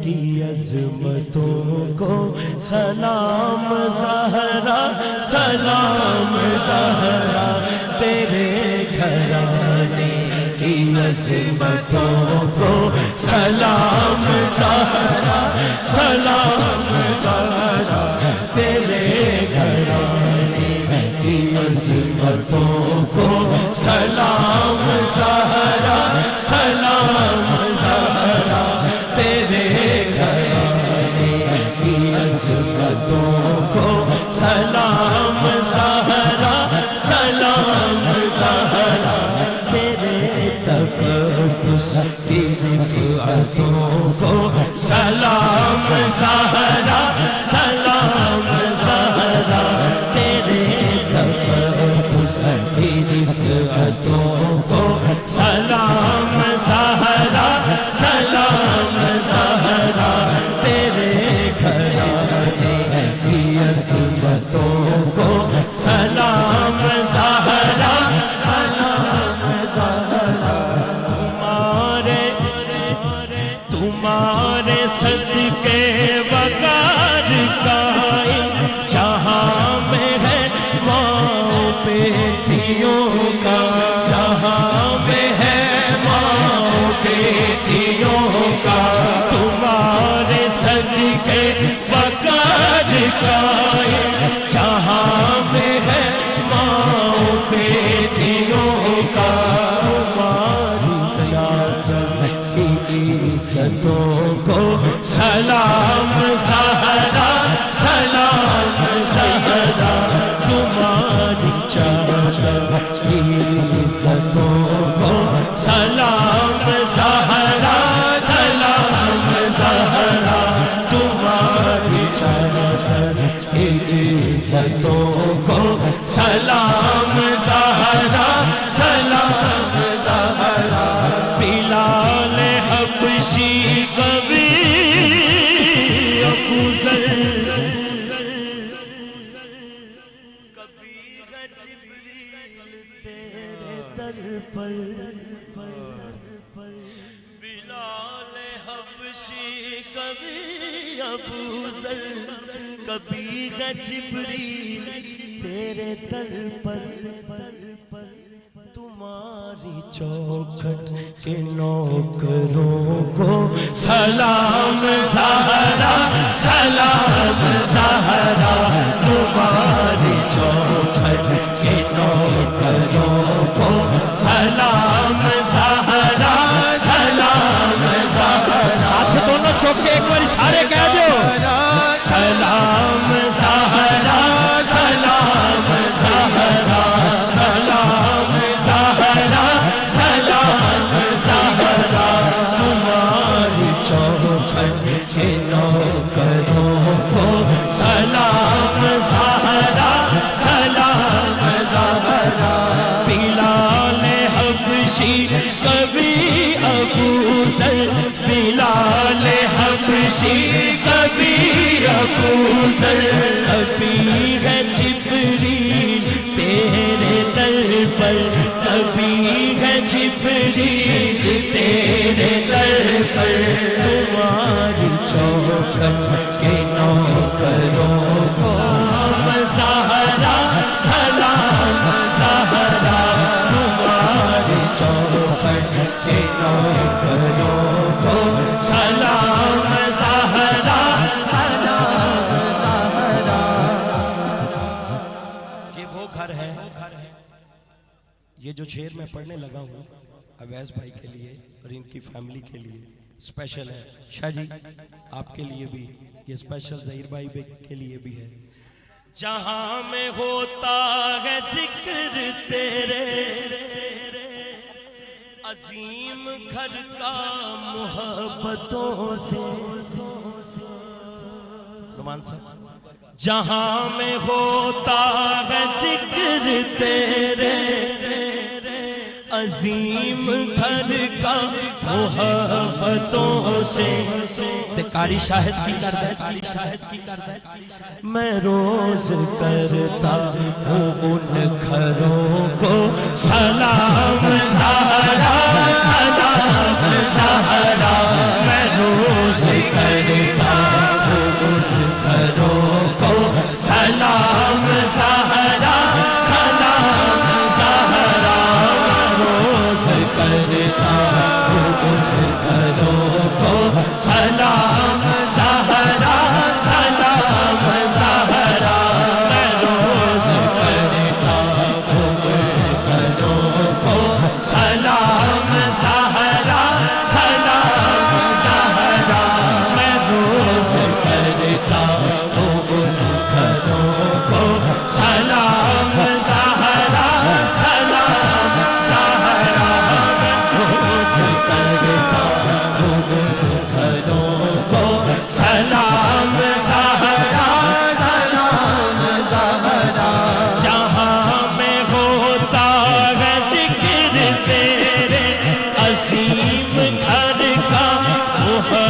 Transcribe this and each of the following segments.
کی عظمتوں کو سلام زہرا، سلام زہرا تیرے گھرانے کی عظمتوں کو سلام زہرا، سلام زہرا تیرے گھرانے کی عظمتوں کو سلام زہرا، سلام زہرا تیرے گھرانے کی عظمتوں کو سلام زہرا، سلام زہرا تیرے تقدس کی رفعتوں کو سلام زہرا، سلام زہرا تیرے تقدس کی رفعتوں کو سلام زہرا، سلام زہرا تیرے گھرانے کی عظمتوں کو سلام زہرا، سلام زہرا تمہارے صدقے وقار قائم جہاں میں ہے ماں بیٹیوں کا، جہاں میں ہے ماں بیٹیوں کا، تمہارے صدقے وقار قائم جہاں میں ہے ماں بیٹیوں کا، تمہاری چادر کی عزتوں کو سلام زہرا، سلام زہرا تمہاری چادر کی عزتوں کو سلام زہرا، سلام زہرا تمہاری چادر کی عزتوں کو سلام زہرا، سلام زہرا بلال حبشی کبھی ابو ذر کبھی جبریل تیرے در پر، بلال حبشی کبھی ابو ذر کبھی جبریل تیرے در پر، تمہاری چوکھٹ کے نوکروں کو سلام زہرا، سلام زہرا تمہاری چوکھٹ کے نوکروں کو سلام زہرا، سلام زہرا ہاتھ دونوں چوک کے ایک بار سارے کہہ دو سلام زہرا، سلام زہرا، سلام زہرا، سلام زہرا تمہاری چوکھٹ کے نوکروں کو سلام زہرا، سلام زہرا بلال حبشی کبھی ابو ذر، بلال حبشی کبھی ابو ذر کبھی ہے جبریل تیرے در پر، کبھی ہے جبریل تیرے در پر، تمہاری چوکھٹ کے نوکروں کو زہرا، سلام زہرا تمہاری چوکھٹ کے نوکروں کو سلام زہرا، سلام زہرا یہ وہ گھر ہے، یہ جو شعر میں پڑھنے لگا ہوں اویس بھائی کے لیے اور ان کی فیملی کے لیے اسپیشل ہے، شاہ جی آپ کے لیے بھی یہ اسپیشل، ظہیر بھائی کے لیے بھی ہے۔ جہاں میں ہوتا ہے ذکر تیرے عظیم گھر کا محبتوں سے، نعمان صاحب جہاں میں ہوتا ہے ذکر تیرے عظیم گھر کا محبتوں سے، قاری شاہد کی کرد ہے، میں روز کرتا ہوں ان گھروں کو سلام زہرا، سلام زہرا میں روز کرتا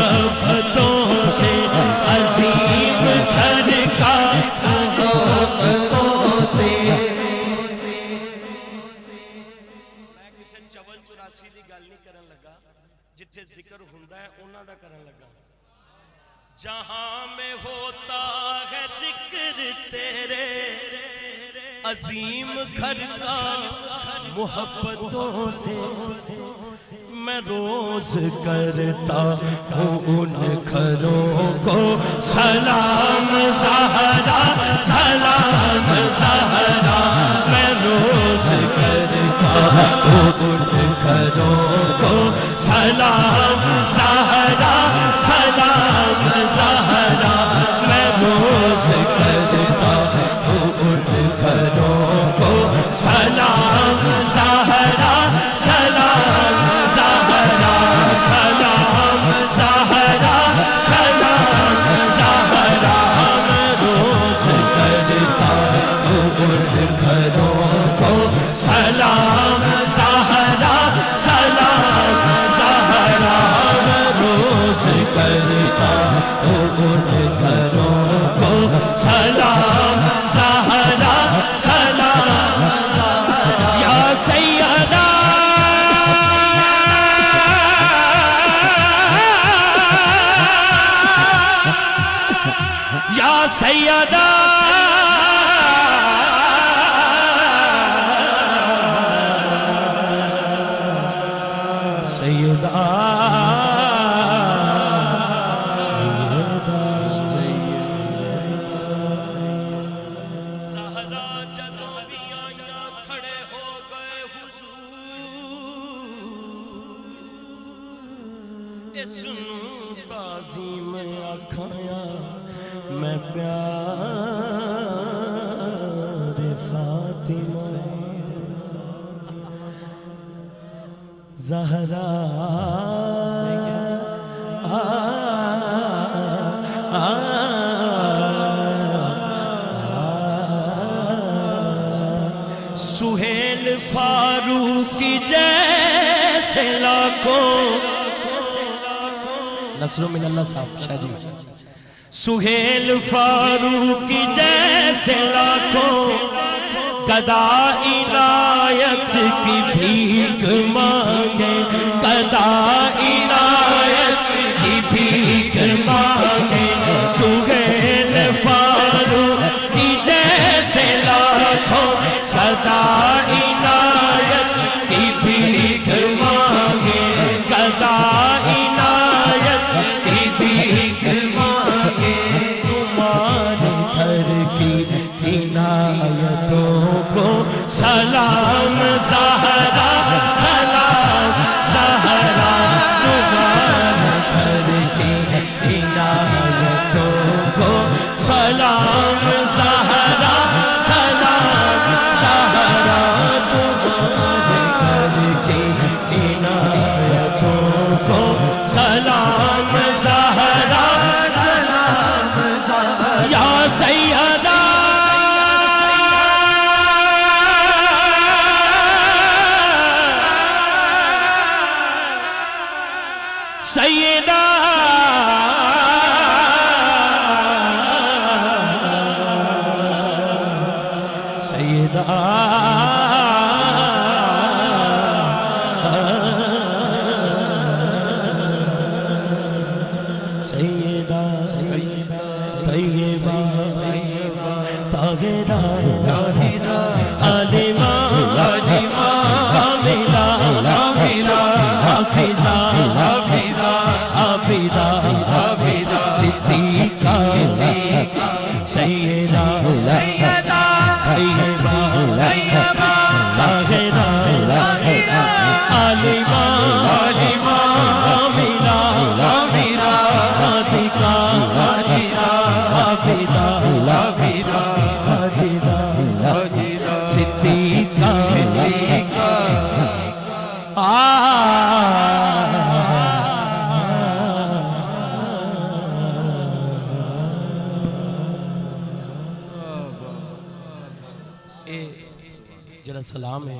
محبتوں سے عظیم گھر کا محبتوں سے میں کسے چول چوراسی دی گل نہیں کرن لگا جتھے ذکر ہوندا ہے انہاں دا کرن لگا جہاں میں ہوتا ہے ذکر تیرے عظیم گھر کا محبتوں سے میں روز کرتا ہوں ان گھروں کو سلام زہرا سلام زہرا میں روز کرتا ہوں ان گھروں کو سلام زہرا سلام زہرا میں روز کرتا ہوں ان گھروں کو سلام زہرا سلام زہرا سلام زہرا سلام زہرا میں روز کرتا ہوں ان گھروں کو سلام زہرا سلام زہرا میں روز کرتا ہوں ان گھروں کو سلام زہرا سلام یا سیدہ یا سیدہ سیدہ زہرا جلویاں کھڑے ہو گئے حضور اے سنو تعظیم آکھایا میں پیار فاطمہ زہرا سہیل فاروق کی جیسے لاکھوں نصر من اللہ صاحب شاہ جی سہیل فاروق کی جیسے لاکھوں گدا عنایت کی بھیک مانگے گدا عنایت کی بھیک مانگے سہیل فاروق کی جیسے لاکھوں گدا عنایت کی بھیک مانگے گدا عنایت کی بھیک مانگے تمہارے گھر کی عنایتوں کو سلام زہرا سلام زہرا تمہارے گھر کی عنایتوں کو سلام زہرا سلام زہرا تمہارے گھر کی عنایتوں کو سلام زہرا سلام زہرا یا سیدہ سیدہ سیدہ سیدہ طیبہ طاہرہ عالمہ حامدہ حافظہ عابدہ صدیقہ سیدہ طیبہ طاہرہ عالمہ حامدہ صادقہ عابدہ ساجدہ صدیقہ جڑا سلام ہے